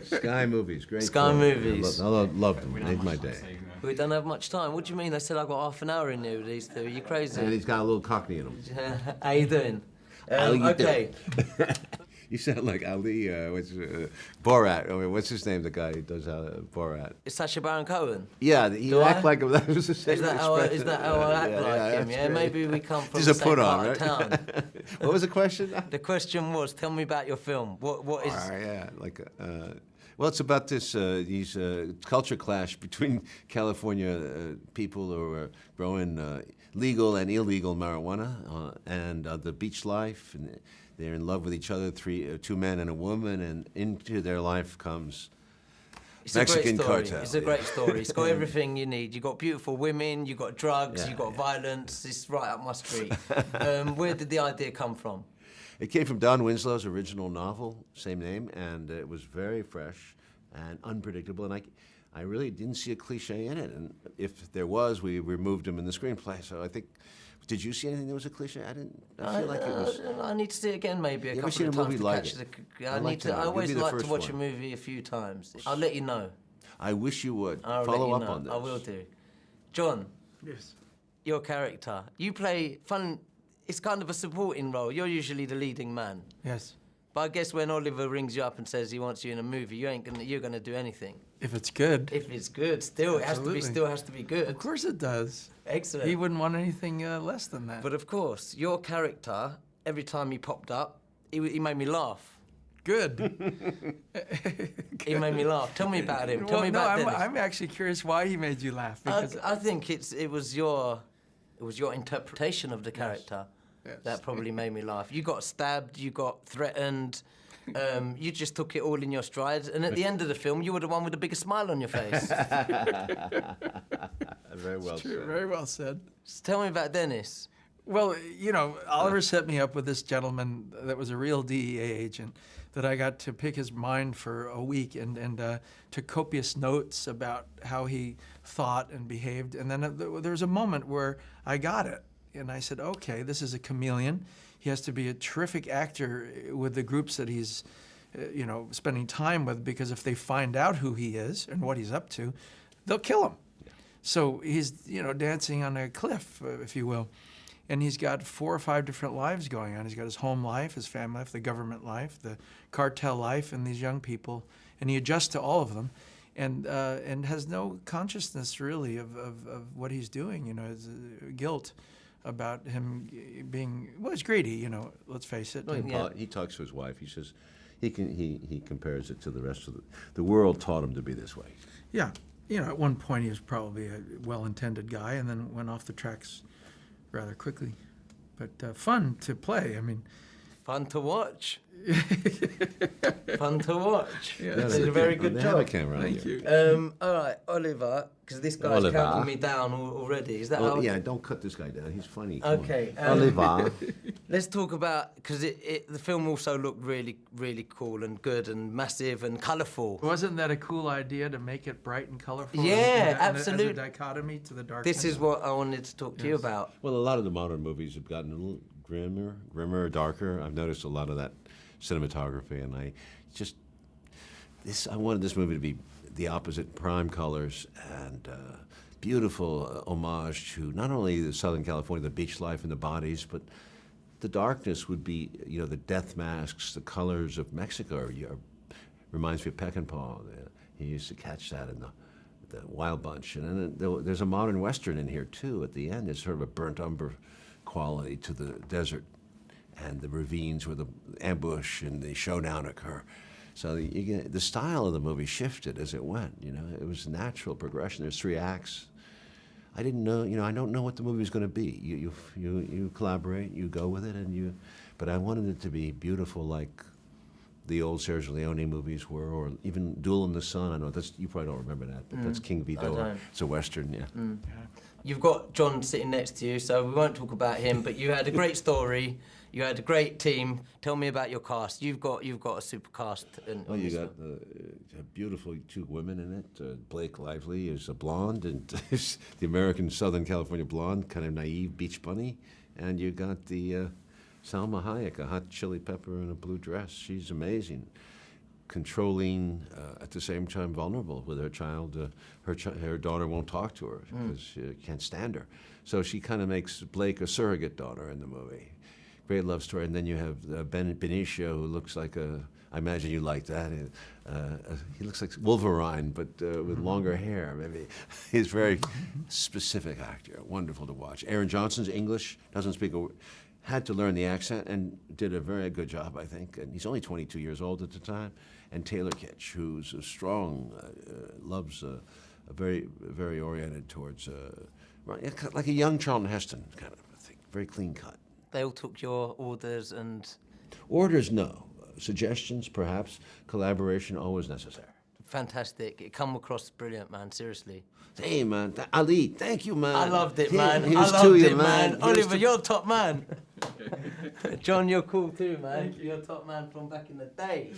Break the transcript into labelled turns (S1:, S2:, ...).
S1: Sky Movies, great.
S2: Sky
S1: film.
S2: Movies.
S1: I loved them. Made my day.
S2: We don't have much time. What do you mean? They said I've got half an hour in there with these two. Are you crazy?
S1: And he's got a little Cockney in him.
S2: How you doing?
S1: How you
S2: Okay.
S1: You sound like Ali, Borat. I mean, what's his name, the guy who does Borat?
S2: Is Sacha Baron Cohen?
S1: Yeah, you act like him. That was the same
S2: Is that how I act like him? Yeah,
S1: great.
S2: maybe we come from
S1: Just
S2: the
S1: a
S2: same
S1: put on,
S2: part
S1: right?
S2: of town.
S1: What was the question?
S2: The question was, tell me about your film. What is...
S1: Yeah, like, well, it's about this these culture clash between California people who are growing legal and illegal marijuana and the beach life, and they're in love with each other, two men and a woman, and into their life comes Mexican cartel.
S2: It's a great story. It's got everything you need. You've got beautiful women, you've got drugs, you've got violence. It's right up my street. Where did the idea come from?
S1: It came from Don Winslow's original novel, same name, and it was very fresh and unpredictable, and I really didn't see a cliche in it, and if there was, we removed him in the screenplay, so I think, did you see anything that was a cliche? I feel like it was...
S2: I need to see it again maybe a couple of times.
S1: You ever seen a movie like it?
S2: I always like to watch a movie a few times. I'll let you know.
S1: I wish you would.
S2: I'll
S1: Follow
S2: let you
S1: up
S2: know.
S1: on this.
S2: I will do. John.
S3: Yes.
S2: Your character. You play fun... It's kind of a supporting role. You're usually the leading man.
S3: Yes.
S2: But I guess when Oliver rings you up and says he wants you in a movie, you're gonna do anything.
S3: If it's good.
S2: If it's good, still
S3: Absolutely.
S2: it has to be good.
S3: Of course it does.
S2: Excellent.
S3: He wouldn't want anything less than that.
S2: But of course, your character, every time he popped up, he made me laugh.
S3: Good.
S2: He made me laugh. Tell me about him. Tell me about Dennis.
S3: I'm actually curious why he made you laugh. Because
S2: I think it was your interpretation of the character that probably made me laugh. You got stabbed, you got threatened, you just took it all in your stride, and at the end of the film, you were the one with the biggest smile on your face.
S1: Very well said.
S3: Very well said.
S2: So tell me about Dennis.
S3: Well, you know, Oliver set me up with this gentleman that was a real DEA agent that I got to pick his mind for a week and took copious notes about how he thought and behaved. And then there was a moment where I got it. And I said, okay, this is a chameleon. He has to be a terrific actor with the groups that he's, you know, spending time with, because if they find out who he is and what he's up to, they'll kill him. Yeah. So he's, you know, dancing on a cliff, if you will. And he's got 4 or 5 different lives going on. He's got his home life, his family life, the government life, the cartel life, and these young people. And he adjusts to all of them, and has no consciousness really of what he's doing. You know, his guilt about him being, well, he's greedy. You know, let's face it.
S1: No, he talks to his wife. He says he compares it to the rest of the world taught him to be this way.
S3: Yeah, you know, at one point he was probably a well-intended guy, and then went off the tracks rather quickly, but fun to play. I mean,
S2: fun to watch. Fun to watch.
S3: Yeah,
S2: This is a very good
S1: They
S2: job.
S1: have a camera.
S3: Thank you.
S2: All right, Oliver, because this guy's counting me down already. Is that how?
S1: Yeah, don't cut this guy down. He's funny. Come
S2: Okay.
S1: on. Oliver.
S2: Let's talk about, because the film also looked really, really cool and good and massive and colourful.
S3: Wasn't that a cool idea to make it bright and colorful?
S2: Yeah,
S3: as
S2: absolutely.
S3: a dichotomy to the darkness.
S2: This is what I wanted to talk to you about.
S1: Well, a lot of the modern movies have gotten a little grimmer, darker. I've noticed a lot of that cinematography, and I wanted this movie to be the opposite, prime colors and beautiful homage to not only the Southern California, the beach life and the bodies, but the darkness would be, you know, the death masks, the colors of Mexico. Reminds me of Peckinpah. He used to catch that in the Wild Bunch. And then there's a modern Western in here, too, at the end. It's sort of a burnt umber quality to the desert and the ravines where the ambush and the showdown occur. So the style of the movie shifted as it went, you know. It was natural progression. There's 3 acts. I didn't know, you know, I don't know what the movie was going to be. You collaborate, you go with it, but I wanted it to be beautiful like the old Sergio Leone movies were, or even Duel in the Sun. I know you probably don't remember that, but that's King Vidor. It's a Western, yeah.
S2: You've got John sitting next to you, so we won't talk about him, but you had a great story. You had a great team. Tell me about your cast. You've got a super cast.
S1: Well, you got beautiful 2 women in it. Blake Lively is a blonde, and is the American Southern California blonde, kind of naive beach bunny. And you got the Salma Hayek, a hot chili pepper in a blue dress. She's amazing. controlling, at the same time vulnerable with her child. Her daughter won't talk to her because she can't stand her. So she kind of makes Blake a surrogate daughter in the movie. Great love story. And then you have Benicio, who looks like I imagine you like that. He looks like Wolverine, but with longer hair, maybe. He's a very specific actor, wonderful to watch. Aaron Johnson's English, doesn't speak a word. Had to learn the accent and did a very good job, I think. And he's only 22 years old at the time. And Taylor Kitsch, who's a strong, loves, very, very oriented towards, like a young Charlton Heston kind of thing. Very clean cut.
S2: They all took your orders and...
S1: Orders, no. Suggestions, perhaps. Collaboration, always necessary.
S2: Fantastic. It come across brilliant, man. Seriously.
S1: Hey, man. Ali, thank you, man.
S2: I loved it, man. I
S1: Here's to
S2: loved
S1: you,
S2: it, man.
S1: Here's
S2: Oliver,
S1: to-
S2: you're top man. John, you're cool too, man. You're top man from back in the day.